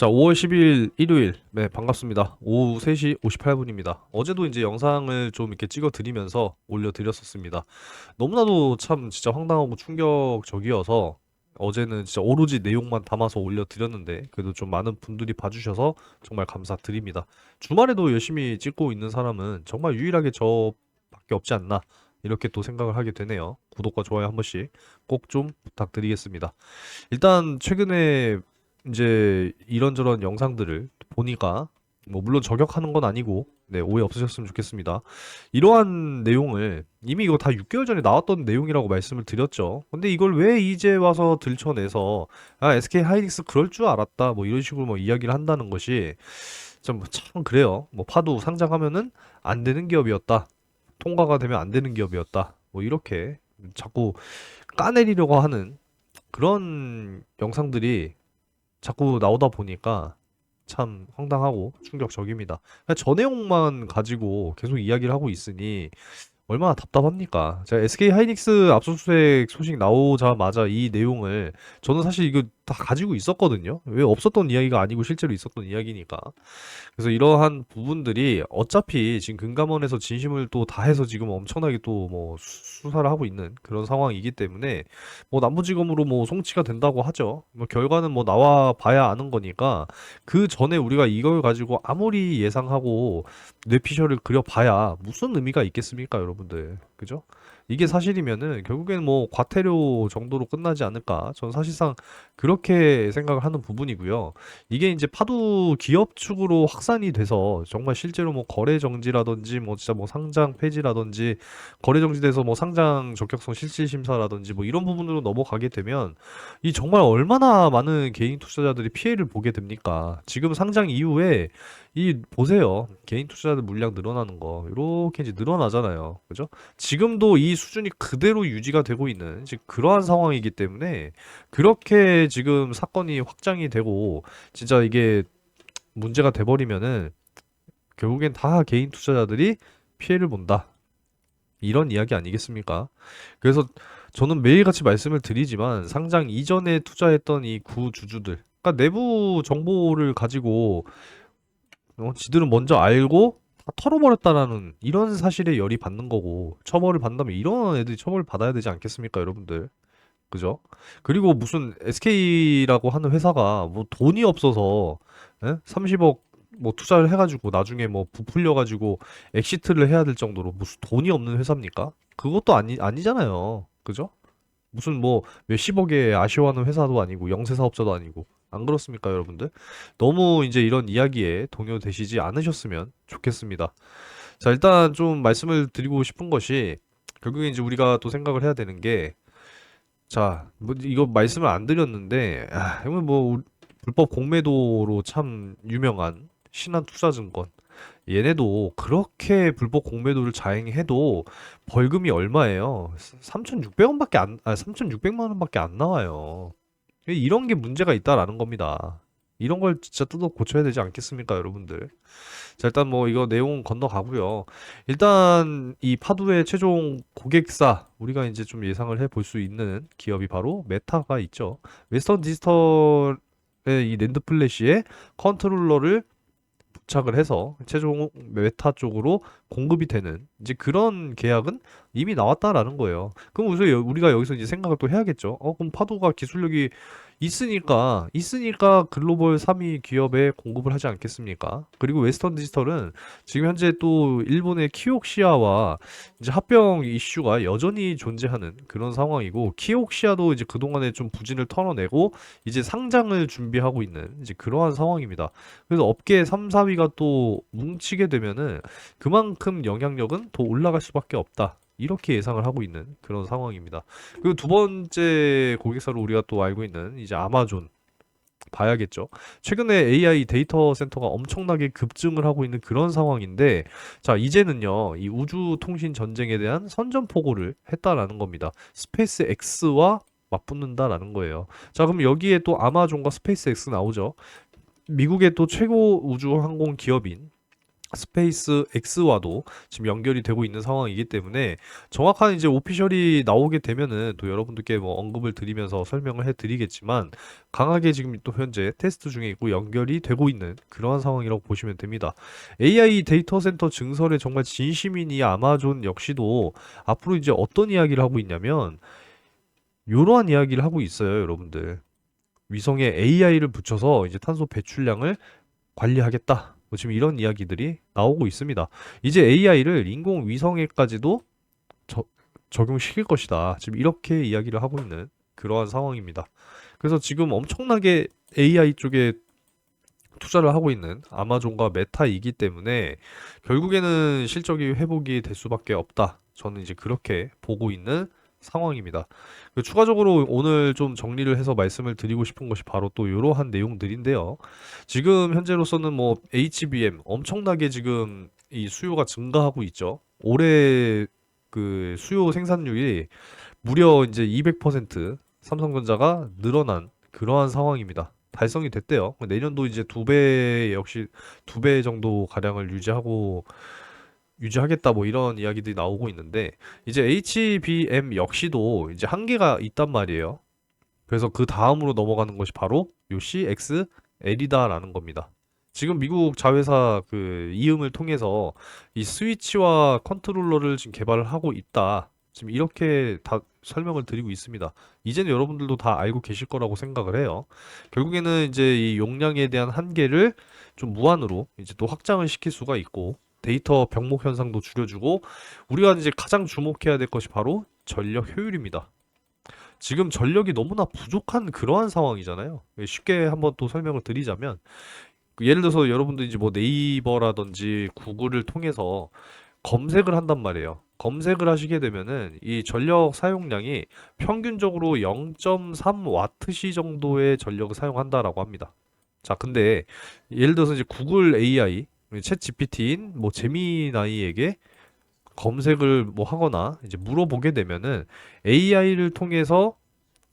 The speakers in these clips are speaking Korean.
자, 5월 10일 일요일. 네, 반갑습니다. 오후 3시 58분입니다. 어제도 이제 영상을 좀 이렇게 찍어 드리면서 올려드렸었습니다. 너무나도 참 진짜 황당하고 충격적이어서 어제는 진짜 오로지 내용만 담아서 올려드렸는데 그래도 좀 많은 분들이 봐주셔서 정말 감사드립니다. 주말에도 열심히 찍고 있는 사람은 정말 유일하게 저밖에 없지 않나 이렇게 또 생각을 하게 되네요. 구독과 좋아요 한 번씩 꼭 좀 부탁드리겠습니다. 일단 최근에 이제 이런저런 영상들을 보니까 뭐 물론 저격하는 건 아니고 네, 오해 없으셨으면 좋겠습니다. 이러한 내용을 이미 이거 다 6개월 전에 나왔던 내용이라고 말씀을 드렸죠. 근데 이걸 왜 이제 와서 들춰내서 아, SK 하이닉스 그럴 줄 알았다 뭐 이런 식으로 뭐 이야기를 한다는 것이 참 그래요. 뭐 파도 상장하면은 안 되는 기업이었다. 통과가 되면 안 되는 기업이었다. 뭐 이렇게 자꾸 까내리려고 하는 그런 영상들이 자꾸 나오다 보니까 참 황당하고 충격적입니다. 그냥 저 내용만 가지고 계속 이야기를 하고 있으니 얼마나 답답합니까? 제가 SK 하이닉스 압수수색 소식 나오자마자 이 내용을 저는 사실 이거 다 가지고 있었거든요. 왜 없었던 이야기가 아니고 실제로 있었던 이야기니까. 그래서 이러한 부분들이 어차피 지금 금감원에서 진심을 또 다해서 지금 엄청나게 또 뭐 수사를 하고 있는 그런 상황이기 때문에 뭐 남부지검으로 뭐 송치가 된다고 하죠. 뭐 결과는 뭐 나와 봐야 아는 거니까 그 전에 우리가 이걸 가지고 아무리 예상하고 뇌피셜을 그려봐야 무슨 의미가 있겠습니까, 여러분들? 그죠? 이게 사실이면은 결국엔 뭐 과태료 정도로 끝나지 않을까? 전 사실상 그렇게 생각을 하는 부분이고요. 이게 이제 파도 기업 측으로 확산이 돼서 정말 실제로 뭐 거래 정지라든지 뭐 진짜 뭐 상장 폐지라든지 거래 정지돼서 뭐 상장 적격성 실질 심사라든지 뭐 이런 부분으로 넘어가게 되면 이 정말 얼마나 많은 개인 투자자들이 피해를 보게 됩니까? 지금 상장 이후에 이 보세요. 개인 투자자들 물량 늘어나는 거 이렇게 이제 늘어나잖아요. 그죠? 지금도 이 수준이 그대로 유지가 되고 있는 지금 그러한 상황이기 때문에 그렇게 지금 사건이 확장이 되고 진짜 이게 문제가 돼버리면은 결국엔 다 개인 투자자들이 피해를 본다. 이런 이야기 아니겠습니까? 그래서 저는 매일같이 말씀을 드리지만 상장 이전에 투자했던 이 구주주들, 그러니까 내부 정보를 가지고 지들은 먼저 알고 다 털어버렸다라는 이런 사실에 열이 받는 거고 처벌을 받는다면 이런 애들이 처벌을 받아야 되지 않겠습니까, 여러분들? 그죠? 그리고 무슨 SK라고 하는 회사가 뭐 돈이 없어서 30억 뭐 투자를 해가지고 나중에 뭐 부풀려가지고 엑시트를 해야 될 정도로 무슨 돈이 없는 회사입니까? 그것도 아니잖아요. 그죠? 무슨 뭐 몇십억에 아쉬워하는 회사도 아니고 영세 사업자도 아니고 안 그렇습니까, 여러분들? 너무 이제 이런 이야기에 동요되시지 않으셨으면 좋겠습니다. 자, 일단 좀 말씀을 드리고 싶은 것이 결국에 이제 우리가 또 생각을 해야 되는 게 자, 뭐 이거 말씀을 안 드렸는데 이거 뭐 불법 공매도로 참 유명한 신한투자증권 얘네도 그렇게 불법 공매도를 자행해도 벌금이 얼마예요? 3,600원밖에 안, 3,600만 원밖에 안 나와요. 이런 게 문제가 있다라는 겁니다. 이런 걸 진짜 뜯어 고쳐야 되지 않겠습니까, 여러분들? 자, 일단 뭐 이거 내용 건너가고요. 일단 이 파도의 최종 고객사 우리가 이제 좀 예상을 해볼 수 있는 기업이 바로 메타가 있죠. 웨스턴 디지털의 이 낸드 플래시에 컨트롤러를 부착을 해서 최종 메타 쪽으로 공급이 되는 이제 그런 계약은 이미 나왔다라는 거예요. 그럼 우선 우리가 여기서 이제 생각을 또 해야겠죠. 그럼 파도가 기술력이 있으니까 글로벌 3위 기업에 공급을 하지 않겠습니까? 그리고 웨스턴 디지털은 지금 현재 또 일본의 키옥시아와 이제 합병 이슈가 여전히 존재하는 그런 상황이고 키옥시아도 이제 그동안에 좀 부진을 털어내고 이제 상장을 준비하고 있는 이제 그러한 상황입니다. 그래서 업계 3, 4위가 또 뭉치게 되면은 그만큼 영향력은 더 올라갈 수밖에 없다. 이렇게 예상을 하고 있는 그런 상황입니다. 그리고 두 번째 고객사로 우리가 또 알고 있는 이제 아마존 봐야겠죠. 최근에 AI 데이터 센터가 엄청나게 급증을 하고 있는 그런 상황인데, 자, 이제는요, 이 우주 통신 전쟁에 대한 선전포고를 했다라는 겁니다. 스페이스 X와 맞붙는다라는 거예요. 자, 그럼 여기에 또 아마존과 스페이스 X 나오죠. 미국의 또 최고 우주 항공 기업인 스페이스 X와도 지금 연결이 되고 있는 상황이기 때문에 정확한 이제 오피셜이 나오게 되면은 또 여러분들께 뭐 언급을 드리면서 설명을 해드리겠지만 강하게 지금 또 현재 테스트 중에 있고 연결이 되고 있는 그러한 상황이라고 보시면 됩니다. AI 데이터 센터 증설에 정말 진심인 이 아마존 역시도 앞으로 이제 어떤 이야기를 하고 있냐면 이러한 이야기를 하고 있어요, 여러분들. 위성에 AI를 붙여서 이제 탄소 배출량을 관리하겠다. 뭐 지금 이런 이야기들이 나오고 있습니다. 이제 AI를 인공위성에까지도 저- 적용시킬 것이다. 지금 이렇게 이야기를 하고 있는 그러한 상황입니다. 그래서 지금 엄청나게 AI 쪽에 투자를 하고 있는 아마존과 메타이기 때문에 결국에는 실적이 회복이 될 수밖에 없다. 저는 이제 그렇게 보고 있는 상황입니다. 추가적으로 오늘 좀 정리를 해서 말씀을 드리고 싶은 것이 바로 또 이러한 내용들인데요. 지금 현재로서는 뭐 HBM 엄청나게 지금 이 수요가 증가하고 있죠. 올해 그 수요 생산률이 무려 이제 200% 삼성전자가 늘어난 그러한 상황입니다. 달성이 됐대요. 내년도 이제 두 배 역시 두 배 정도 가량을 유지하겠다 뭐 이런 이야기들이 나오고 있는데 이제 HBM 역시도 이제 한계가 있단 말이에요. 그래서 그 다음으로 넘어가는 것이 바로 요 CXL이다라는 겁니다. 지금 미국 자회사 그 이음을 통해서 이 스위치와 컨트롤러를 지금 개발을 하고 있다. 지금 이렇게 다 설명을 드리고 있습니다. 이제는 여러분들도 다 알고 계실 거라고 생각을 해요. 결국에는 이제 이 용량에 대한 한계를 좀 무한으로 이제 또 확장을 시킬 수가 있고 데이터 병목 현상도 줄여주고 우리가 이제 가장 주목해야 될 것이 바로 전력 효율입니다. 지금 전력이 너무나 부족한 그러한 상황이잖아요. 쉽게 한번 또 설명을 드리자면, 예를 들어서 여러분들 이제 뭐 네이버라든지 구글을 통해서 검색을 한단 말이에요. 검색을 하시게 되면은 이 전력 사용량이 평균적으로 0.3와트시 정도의 전력을 사용한다라고 합니다. 자, 근데 예를 들어서 이제 구글 AI, 챗 GPT인 뭐 제미나이에게 검색을 뭐 하거나 이제 물어보게 되면은 AI를 통해서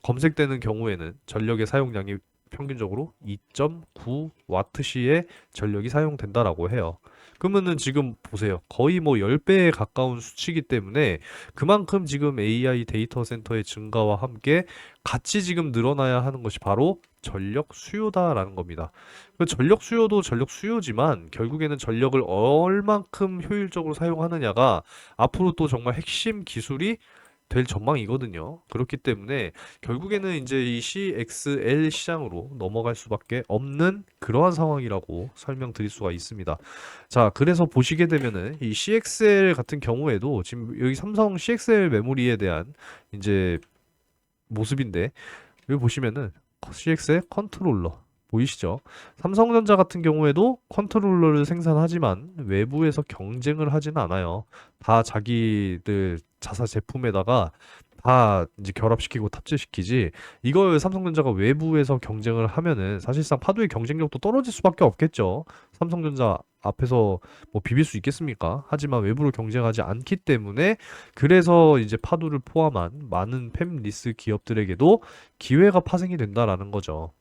검색되는 경우에는 전력의 사용량이 평균적으로 2.9와트시의 전력이 사용된다라고 해요. 그러면은 지금 보세요. 거의 뭐 10배에 가까운 수치이기 때문에 그만큼 지금 AI 데이터 센터의 증가와 함께 같이 지금 늘어나야 하는 것이 바로 전력 수요다라는 겁니다. 그 전력 수요도 전력 수요지만 결국에는 전력을 얼만큼 효율적으로 사용하느냐가 앞으로 또 정말 핵심 기술이 될 전망이거든요. 그렇기 때문에 결국에는 이제 이 CXL 시장으로 넘어갈 수밖에 없는 그러한 상황이라고 설명드릴 수가 있습니다. 자, 그래서 보시게 되면은 이 CXL 같은 경우에도 지금 여기 삼성 CXL 메모리에 대한 이제 모습인데 여기 보시면은 CXL 컨트롤러 보이시죠? 삼성전자 같은 경우에도 컨트롤러를 생산하지만 외부에서 경쟁을 하지는 않아요. 다 자기들 자사 제품에다가 다 이제 결합시키고 탑재시키지. 이걸 삼성전자가 외부에서 경쟁을 하면은 사실상 파도의 경쟁력도 떨어질 수밖에 없겠죠. 삼성전자 앞에서 뭐 비빌 수 있겠습니까? 하지만 외부로 경쟁하지 않기 때문에 그래서 이제 파도를 포함한 많은 팹리스 기업들에게도 기회가 파생이 된다라는 거죠.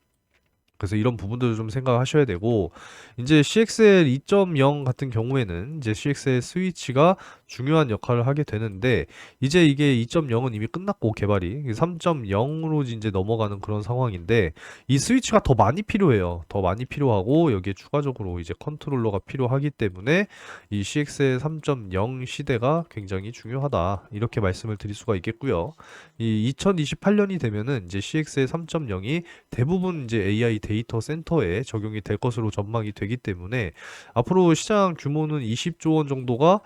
그래서 이런 부분들을 좀 생각하셔야 되고 이제 CXL 2.0 같은 경우에는 이제 CXL 스위치가 중요한 역할을 하게 되는데 이제 이게 2.0은 이미 끝났고 개발이 3.0으로 이제 넘어가는 그런 상황인데 이 스위치가 더 많이 필요해요. 더 많이 필요하고 여기에 추가적으로 이제 컨트롤러가 필요하기 때문에 이 CXL 3.0 시대가 굉장히 중요하다. 이렇게 말씀을 드릴 수가 있겠고요. 이 2028년이 되면은 이제 CXL 3.0이 대부분 이제 AI 데이터 센터에 적용이 될 것으로 전망이 되기 때문에 앞으로 시장 규모는 20조 원 정도가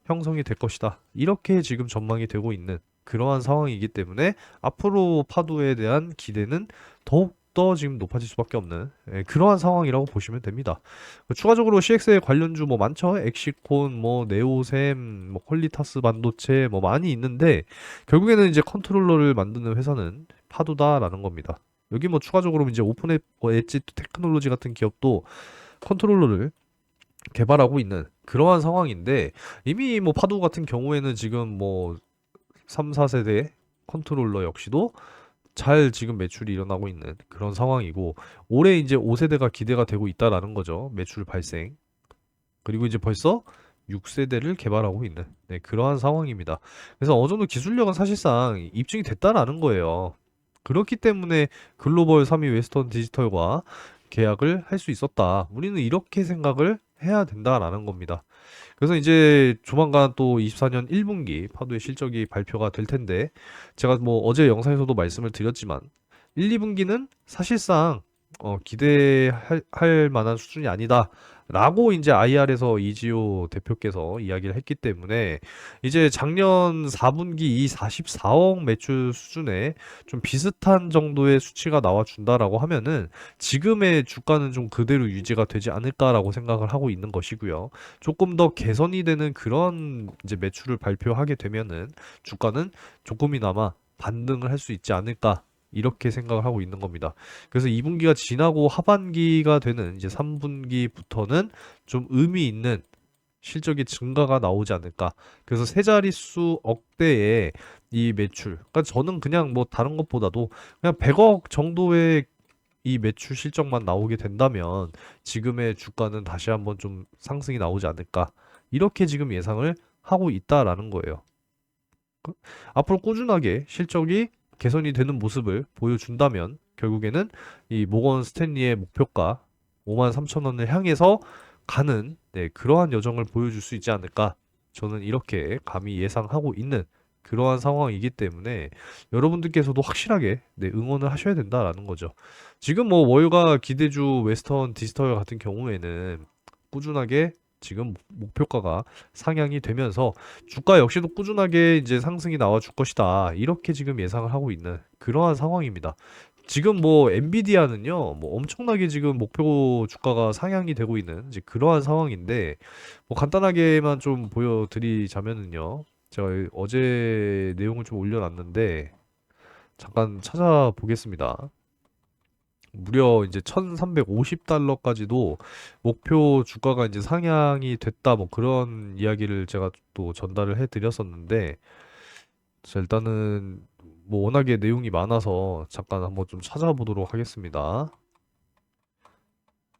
형성이 될 것이다. 이렇게 지금 전망이 되고 있는 그러한 상황이기 때문에 앞으로 파도에 대한 기대는 더욱더 지금 높아질 수밖에 없는 그러한 상황이라고 보시면 됩니다. 추가적으로 CX에 관련주 뭐 많죠? 엑시콘, 뭐 네오셈, 뭐 퀄리타스 반도체 뭐 많이 있는데 결국에는 이제 컨트롤러를 만드는 회사는 파도다라는 겁니다. 여기 뭐 추가적으로 이제 오픈 엣지 테크놀로지 같은 기업도 컨트롤러를 개발하고 있는 그러한 상황인데 이미 뭐 파도 같은 경우에는 지금 뭐 3, 4세대 컨트롤러 역시도 잘 지금 매출이 일어나고 있는 그런 상황이고 올해 이제 5세대가 기대가 되고 있다라는 거죠. 매출 발생. 그리고 이제 벌써 6세대를 개발하고 있는 그러한 상황입니다. 그래서 어느 정도 기술력은 사실상 입증이 됐다라는 거예요. 그렇기 때문에 글로벌 3위 웨스턴 디지털과 계약을 할 수 있었다. 우리는 이렇게 생각을 해야 된다라는 겁니다. 그래서 이제 조만간 또 24년 1분기 파도의 실적이 발표가 될 텐데, 제가 뭐 어제 영상에서도 말씀을 드렸지만 1, 2분기는 사실상 기대할 만한 수준이 아니다. 라고 이제 IR에서 이지호 대표께서 이야기를 했기 때문에 이제 작년 4분기 이 44억 매출 수준에 좀 비슷한 정도의 수치가 나와준다라고 하면은 지금의 주가는 좀 그대로 유지가 되지 않을까라고 생각을 하고 있는 것이고요. 조금 더 개선이 되는 그런 이제 매출을 발표하게 되면은 주가는 조금이나마 반등을 할 수 있지 않을까. 이렇게 생각을 하고 있는 겁니다. 그래서 2분기가 지나고 하반기가 되는 이제 3분기부터는 좀 의미 있는 실적의 증가가 나오지 않을까. 그래서 세 자릿수 억대의 이 매출. 그러니까 저는 그냥 뭐 다른 것보다도 그냥 100억 정도의 이 매출 실적만 나오게 된다면 지금의 주가는 다시 한번 좀 상승이 나오지 않을까. 이렇게 지금 예상을 하고 있다라는 거예요. 앞으로 꾸준하게 실적이 개선이 되는 모습을 보여준다면 결국에는 이 모건 스탠리의 목표가 53,000원을 향해서 가는 그러한 여정을 보여줄 수 있지 않을까. 저는 이렇게 감히 예상하고 있는 그러한 상황이기 때문에 여러분들께서도 확실하게 응원을 하셔야 된다라는 거죠. 지금 뭐 월가 기대주 웨스턴 디지털 같은 경우에는 꾸준하게 지금 목표가가 상향이 되면서 주가 역시도 꾸준하게 이제 상승이 나와 줄 것이다. 이렇게 지금 예상을 하고 있는 그러한 상황입니다. 지금 뭐 엔비디아는요, 뭐 엄청나게 지금 목표 주가가 상향이 되고 있는 이제 그러한 상황인데, 뭐 간단하게만 좀 보여드리자면은요, 제가 어제 내용을 좀 올려놨는데 잠깐 찾아보겠습니다. 무려 이제 1350달러까지도 목표 주가가 이제 상향이 됐다 뭐 그런 이야기를 제가 또 전달을 해 드렸었는데, 자 일단은 뭐 워낙에 내용이 많아서 잠깐 한번 좀 찾아보도록 하겠습니다.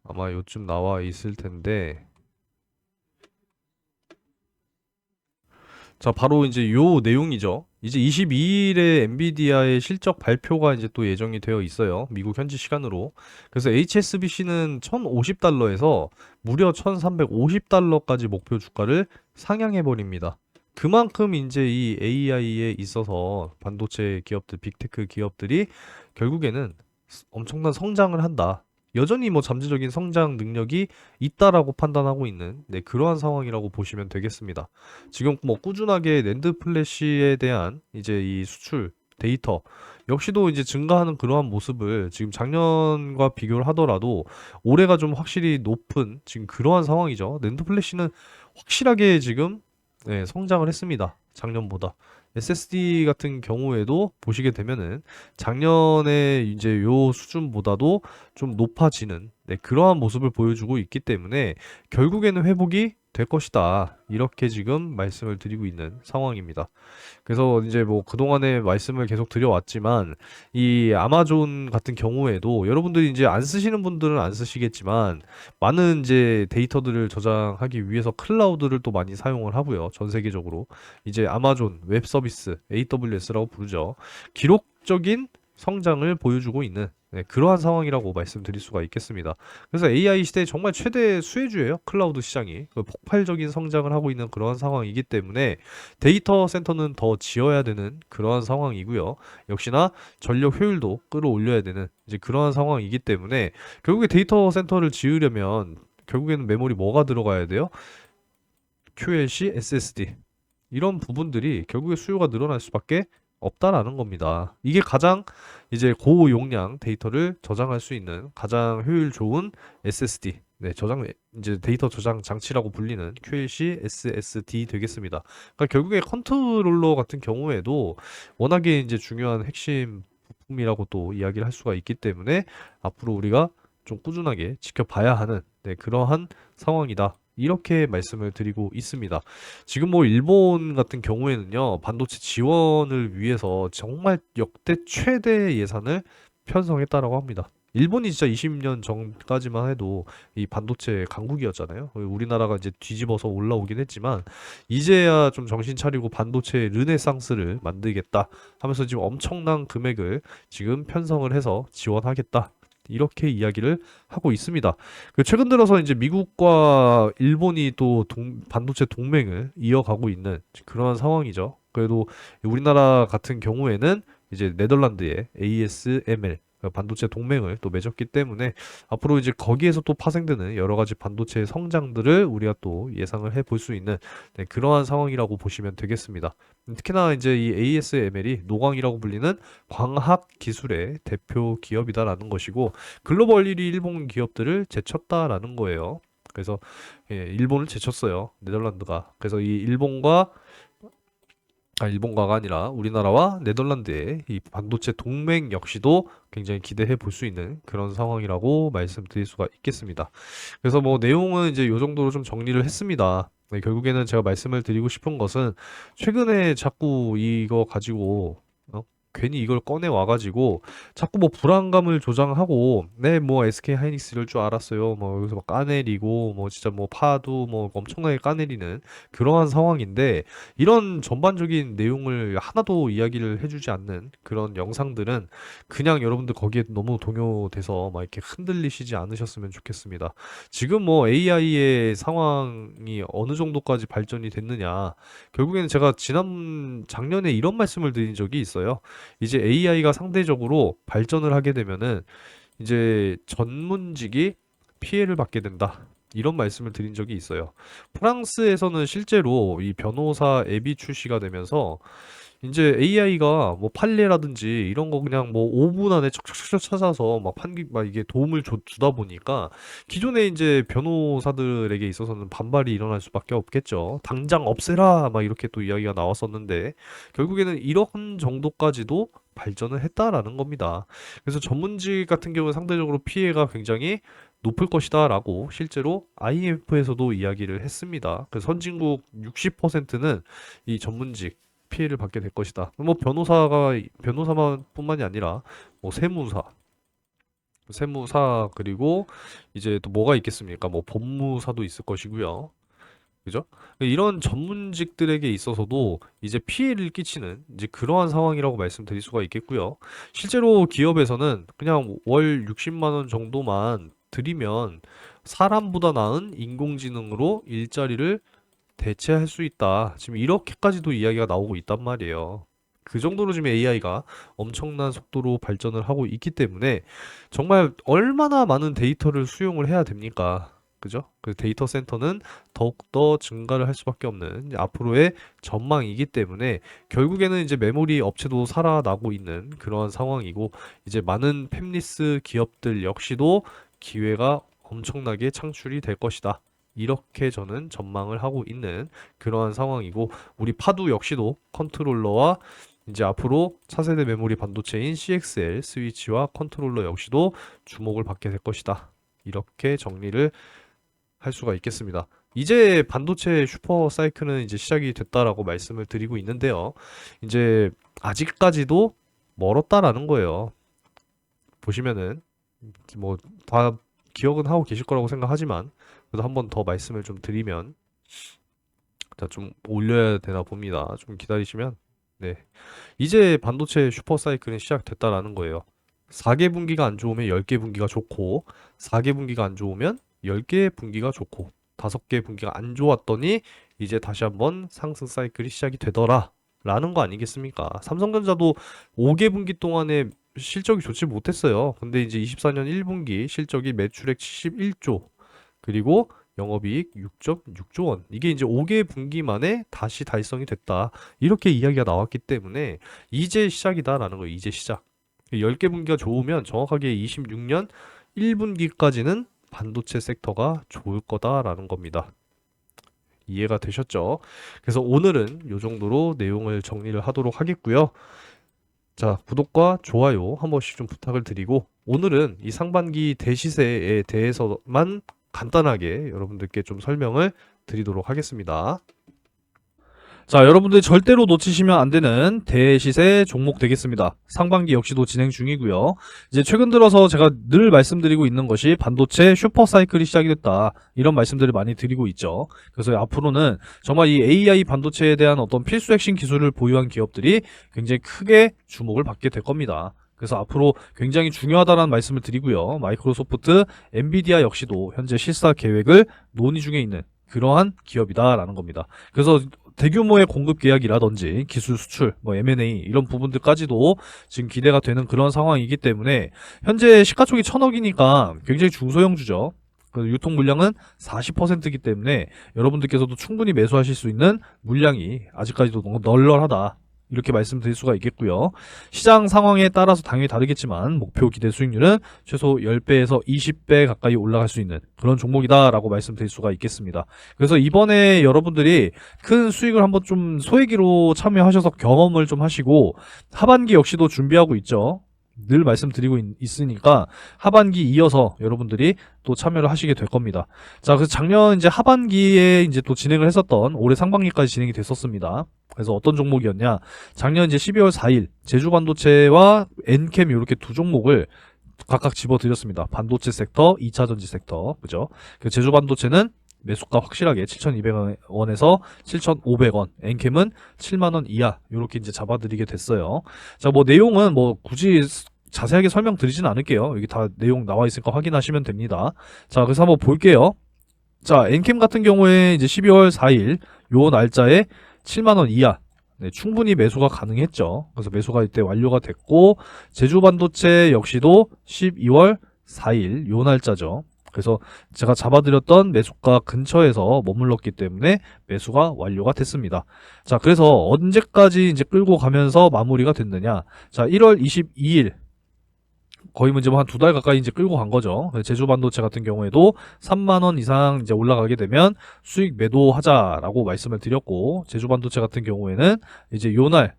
아마 요쯤 나와 있을 텐데, 자, 바로 이제 요 내용이죠. 이제 22일에 엔비디아의 실적 발표가 이제 또 예정이 되어 있어요. 미국 현지 시간으로. 그래서 HSBC는 1050달러에서 무려 1350달러까지 목표 주가를 상향해 버립니다. 그만큼 이제 이 AI에 있어서 반도체 기업들, 빅테크 기업들이 결국에는 엄청난 성장을 한다. 여전히 뭐 잠재적인 성장 능력이 있다라고 판단하고 있는 그러한 상황이라고 보시면 되겠습니다. 지금 뭐 꾸준하게 낸드 플래시에 대한 이제 이 수출 데이터 역시도 이제 증가하는 그러한 모습을 지금 작년과 비교를 하더라도 올해가 좀 확실히 높은 지금 그러한 상황이죠. 낸드 플래시는 확실하게 지금 성장을 했습니다. 작년보다. SSD 같은 경우에도 보시게 되면은 작년에 이제 요 수준보다도 좀 높아지는 그러한 모습을 보여주고 있기 때문에 결국에는 회복이 될 것이다. 이렇게 지금 말씀을 드리고 있는 상황입니다. 그래서 이제 뭐 그동안에 말씀을 계속 드려왔지만 이 아마존 같은 경우에도 여러분들이 이제 안 쓰시는 분들은 안 쓰시겠지만 많은 이제 데이터들을 저장하기 위해서 클라우드를 또 많이 사용을 하고요. 전 세계적으로. 이제 아마존 웹 서비스 AWS라고 부르죠. 기록적인 성장을 보여주고 있는 그러한 상황이라고 말씀드릴 수가 있겠습니다. 그래서 AI 시대의 정말 최대 수혜주예요. 클라우드 시장이 폭발적인 성장을 하고 있는 그러한 상황이기 때문에 데이터 센터는 더 지어야 되는 그러한 상황이고요. 역시나 전력 효율도 끌어올려야 되는 이제 그러한 상황이기 때문에 결국에 데이터 센터를 지으려면 결국에는 메모리 뭐가 들어가야 돼요? QLC, SSD 이런 부분들이 결국에 수요가 늘어날 수밖에 없다라는 겁니다. 이게 가장 이제 고용량 데이터를 저장할 수 있는 가장 효율 좋은 SSD, 저장 이제 데이터 저장 장치라고 불리는 QLC, SSD 되겠습니다. 그러니까 결국에 컨트롤러 같은 경우에도 워낙에 이제 중요한 핵심 부품이라고 또 이야기를 할 수가 있기 때문에 앞으로 우리가 좀 꾸준하게 지켜봐야 하는 그러한 상황이다. 이렇게 말씀을 드리고 있습니다. 지금 뭐 일본 같은 경우에는요, 반도체 지원을 위해서 정말 역대 최대 예산을 편성했다라고 합니다. 일본이 진짜 20년 전까지만 해도 이 반도체 강국이었잖아요. 우리나라가 이제 뒤집어서 올라오긴 했지만 이제야 좀 정신 차리고 반도체 르네상스를 만들겠다 하면서 지금 엄청난 금액을 지금 편성을 해서 지원하겠다. 이렇게 이야기를 하고 있습니다. 최근 들어서 이제 미국과 일본이 또 반도체 동맹을 이어가고 있는 그러한 상황이죠. 그래도 우리나라 같은 경우에는 이제 네덜란드의 ASML 반도체 동맹을 또 맺었기 때문에 앞으로 이제 거기에서 또 파생되는 여러 가지 반도체 성장들을 우리가 또 예상을 해볼 수 있는 네, 그러한 상황이라고 보시면 되겠습니다. 특히나 이제 이 ASML이 노광이라고 불리는 광학 기술의 대표 기업이다라는 것이고 글로벌 1위 일본 기업들을 제쳤다라는 거예요. 그래서 예, 일본을 제쳤어요. 네덜란드가. 그래서 이 일본과가 아니라 우리나라와 네덜란드의 이 반도체 동맹 역시도 굉장히 기대해 볼 수 있는 그런 상황이라고 말씀드릴 수가 있겠습니다. 그래서 뭐 내용은 이제 요 정도로 좀 정리를 했습니다. 네, 결국에는 제가 말씀을 드리고 싶은 것은 최근에 자꾸 이거 가지고 괜히 이걸 꺼내 와가지고 자꾸 뭐 불안감을 조장하고 네 뭐 SK 하이닉스 이럴 줄 알았어요 뭐 여기서 막 까내리고 뭐 진짜 뭐 파도 뭐 엄청나게 까내리는 그러한 상황인데 이런 전반적인 내용을 하나도 이야기를 해주지 않는 그런 영상들은 그냥 여러분들 거기에 너무 동요돼서 막 이렇게 흔들리시지 않으셨으면 좋겠습니다. 지금 뭐 AI의 상황이 어느 정도까지 발전이 됐느냐 결국에는 제가 작년에 이런 말씀을 드린 적이 있어요. 이제 AI가 상대적으로 발전을 하게 되면은 이제 전문직이 피해를 받게 된다. 이런 말씀을 드린 적이 있어요. 프랑스에서는 실제로 이 변호사 앱이 출시가 되면서 이제 AI가 뭐 판례라든지 이런 거 그냥 뭐 5분 안에 척척척 찾아서 막 이게 도움을 주다 보니까 기존에 이제 변호사들에게 있어서는 반발이 일어날 수밖에 없겠죠. 당장 없애라 막 이렇게 또 이야기가 나왔었는데 결국에는 이런 정도까지도 발전을 했다라는 겁니다. 그래서 전문직 같은 경우는 상대적으로 피해가 굉장히 높을 것이다라고 실제로 IMF에서도 이야기를 했습니다. 그래서 선진국 60%는 이 전문직 피해를 받게 될 것이다. 뭐 변호사만 뿐만이 아니라 뭐 세무사 그리고 이제 또 뭐가 있겠습니까? 뭐 법무사도 있을 것이고요. 그죠? 이런 전문직들에게 있어서도 이제 피해를 끼치는 이제 그러한 상황이라고 말씀드릴 수가 있겠고요. 실제로 기업에서는 그냥 월 60만 원 정도만 들이면 사람보다 나은 인공지능으로 일자리를 대체할 수 있다. 지금 이렇게까지도 이야기가 나오고 있단 말이에요. 그 정도로 지금 AI가 엄청난 속도로 발전을 하고 있기 때문에 정말 얼마나 많은 데이터를 수용을 해야 됩니까? 그죠? 그 데이터 센터는 더욱더 증가를 할 수밖에 없는 이제 앞으로의 전망이기 때문에 결국에는 이제 메모리 업체도 살아나고 있는 그러한 상황이고 이제 많은 팹리스 기업들 역시도 기회가 엄청나게 창출이 될 것이다. 이렇게 저는 전망을 하고 있는 그러한 상황이고 우리 파두 역시도 컨트롤러와 이제 앞으로 차세대 메모리 반도체인 CXL 스위치와 컨트롤러 역시도 주목을 받게 될 것이다. 이렇게 정리를 할 수가 있겠습니다. 이제 반도체 슈퍼 사이클은 이제 시작이 됐다라고 말씀을 드리고 있는데요. 이제 아직까지도 멀었다라는 거예요. 보시면은 뭐 다 기억은 하고 계실 거라고 생각하지만 그래도 한 번 더 말씀을 좀 드리면 자, 좀 올려야 되나 봅니다. 좀 기다리시면 네. 이제 반도체 슈퍼 사이클은 시작됐다라는 거예요. 4개 분기가 안 좋으면 10개 분기가 좋고 4개 분기가 안 좋으면 10개 분기가 좋고 5개 분기가 안 좋았더니 이제 다시 한번 상승 사이클이 시작이 되더라 라는 거 아니겠습니까? 삼성전자도 5개 분기 동안에 실적이 좋지 못했어요. 근데 이제 24년 1분기 실적이 매출액 71조 그리고 영업이익 6.6조 원. 이게 이제 5개 분기 만에 다시 달성이 됐다. 이렇게 이야기가 나왔기 때문에 이제 시작이다라는 거예요. 이제 시작. 10개 분기가 좋으면 정확하게 26년 1분기까지는 반도체 섹터가 좋을 거다라는 겁니다. 이해가 되셨죠? 그래서 오늘은 이 정도로 내용을 정리를 하도록 하겠고요. 자, 구독과 좋아요 한 번씩 좀 부탁을 드리고 오늘은 이 상반기 대시세에 대해서만 간단하게 여러분들께 좀 설명을 드리도록 하겠습니다. 자, 여러분들 절대로 놓치시면 안 되는 대시세 종목 되겠습니다. 상반기 역시도 진행 중이고요. 이제 최근 들어서 제가 늘 말씀드리고 있는 것이 반도체 슈퍼사이클이 시작이 됐다. 이런 말씀들을 많이 드리고 있죠. 그래서 앞으로는 정말 이 AI 반도체에 대한 어떤 필수 핵심 기술을 보유한 기업들이 굉장히 크게 주목을 받게 될 겁니다. 그래서 앞으로 굉장히 중요하다는 말씀을 드리고요. 마이크로소프트, 엔비디아 역시도 현재 실사 계획을 논의 중에 있는 그러한 기업이다라는 겁니다. 그래서 대규모의 공급 계약이라든지 기술 수출, M&A 이런 부분들까지도 지금 기대가 되는 그런 상황이기 때문에 현재 시가총이 1000억이니까 굉장히 중소형주죠. 유통 물량은 40%이기 때문에 여러분들께서도 충분히 매수하실 수 있는 물량이 아직까지도 너무 널널하다. 이렇게 말씀드릴 수가 있겠고요. 시장 상황에 따라서 당연히 다르겠지만 목표 기대 수익률은 최소 10배에서 20배 가까이 올라갈 수 있는 그런 종목이다라고 말씀드릴 수가 있겠습니다. 그래서 이번에 여러분들이 큰 수익을 한번 좀 소액으로 참여하셔서 경험을 좀 하시고 하반기 역시도 준비하고 있죠. 늘 말씀드리고 있으니까 하반기 이어서 여러분들이 또 참여를 하시게 될 겁니다. 자, 그래서 작년 이제 하반기에 이제 또 진행을 했었던 올해 상반기까지 진행이 됐었습니다. 그래서 어떤 종목이었냐? 작년 이제 12월 4일 제주반도체와 엔캠 이렇게 두 종목을 각각 집어드렸습니다. 반도체 섹터, 2차전지 섹터, 그죠? 그 제주반도체는 매수가 확실하게 7,200원에서 7,500원, 엔캠은 7만원 이하 이렇게 이제 잡아드리게 됐어요. 자, 내용은 굳이 자세하게 설명드리진 않을게요. 여기 다 내용 나와 있으니까 확인하시면 됩니다. 자, 그래서 한번 볼게요. 자, 엔캠 같은 경우에 이제 12월 4일 요 날짜에 7만원 이하 충분히 매수가 가능했죠. 그래서 매수가 이때 완료가 됐고 제주반도체 역시도 12월 4일 요 날짜죠. 그래서 제가 잡아드렸던 매수가 근처에서 머물렀기 때문에 매수가 완료가 됐습니다. 자, 그래서 언제까지 이제 끌고 가면서 마무리가 됐느냐? 자, 1월 22일 거의 이제 한 2달 가까이 이제 끌고 간 거죠. 제주반도체 같은 경우에도 3만원 이상 이제 올라가게 되면 수익 매도하자라고 말씀을 드렸고, 제주반도체 같은 경우에는 이제 요날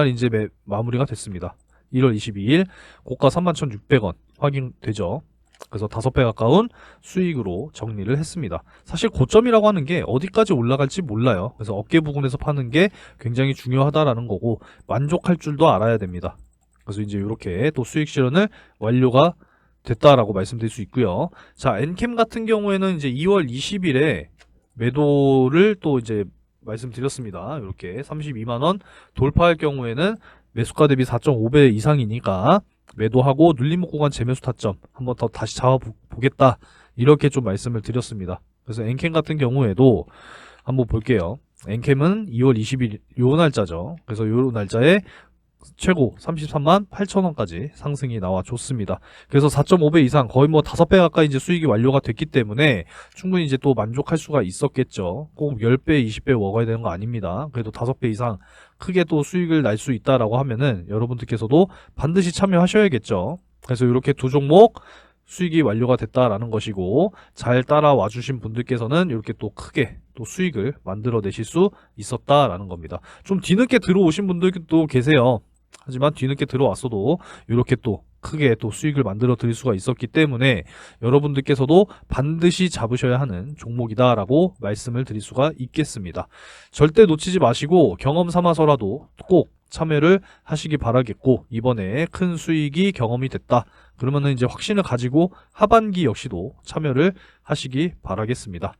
이제 마무리가 됐습니다. 1월 22일 고가 31,600원 확인되죠. 그래서 5배 가까운 수익으로 정리를 했습니다. 사실 고점이라고 하는 게 어디까지 올라갈지 몰라요. 그래서 어깨 부근에서 파는 게 굉장히 중요하다라는 거고 만족할 줄도 알아야 됩니다. 그래서 이제 이렇게 또 수익 실현을 완료가 됐다라고 말씀드릴 수 있고요. 자, 엔캠 같은 경우에는 이제 2월 20일에 매도를 또 이제 말씀드렸습니다. 이렇게 32만원 돌파할 경우에는 매수가 대비 4.5배 이상이니까 매도하고 눌림목 구간 재매수 타점 한번 더 다시 잡아보겠다 이렇게 좀 말씀을 드렸습니다. 그래서 엔캠 같은 경우에도 한번 볼게요. 엔캠은 2월 20일 요 날짜죠. 그래서 요 날짜에 최고 33만 8천원까지 상승이 나와줬습니다. 그래서 4.5배 이상 거의 5배 가까이 이제 수익이 완료가 됐기 때문에 충분히 이제 또 만족할 수가 있었겠죠. 꼭 10배, 20배 먹어야 되는 거 아닙니다. 그래도 5배 이상 크게 또 수익을 날 수 있다라고 하면은 여러분들께서도 반드시 참여하셔야겠죠. 그래서 이렇게 두 종목 수익이 완료가 됐다라는 것이고, 잘 따라와 주신 분들께서는 이렇게 또 크게 또 수익을 만들어 내실 수 있었다라는 겁니다. 좀 뒤늦게 들어오신 분들도 계세요. 하지만 뒤늦게 들어왔어도 이렇게 또 크게 또 수익을 만들어 드릴 수가 있었기 때문에 여러분들께서도 반드시 잡으셔야 하는 종목이다라고 말씀을 드릴 수가 있겠습니다. 절대 놓치지 마시고 경험 삼아서라도 꼭 참여를 하시기 바라겠고, 이번에 큰 수익이 경험이 됐다 그러면은 이제 확신을 가지고 하반기 역시도 참여를 하시기 바라겠습니다.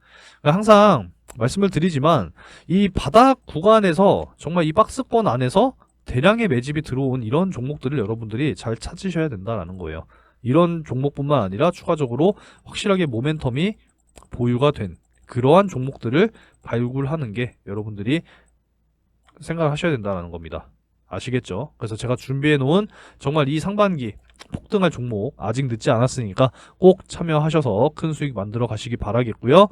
항상 말씀을 드리지만 이 바닥 구간에서 정말 이 박스권 안에서 대량의 매집이 들어온 이런 종목들을 여러분들이 잘 찾으셔야 된다는 거예요. 이런 종목뿐만 아니라 추가적으로 확실하게 모멘텀이 보유가 된 그러한 종목들을 발굴하는 게 여러분들이 생각하셔야 된다는 겁니다. 아시겠죠? 그래서 제가 준비해 놓은 정말 이 상반기 폭등할 종목 아직 늦지 않았으니까 꼭 참여하셔서 큰 수익 만들어 가시기 바라겠고요.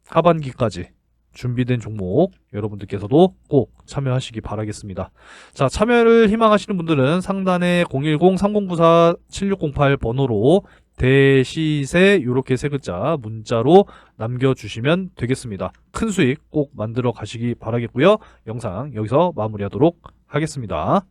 하반기까지 준비된 종목 여러분들께서도 꼭 참여하시기 바라겠습니다. 자, 참여를 희망하시는 분들은 상단에 010-3094-7608 번호로 대시세 요렇게 세 글자 문자로 남겨주시면 되겠습니다. 큰 수익 꼭 만들어 가시기 바라겠고요. 영상 여기서 마무리하도록 하겠습니다.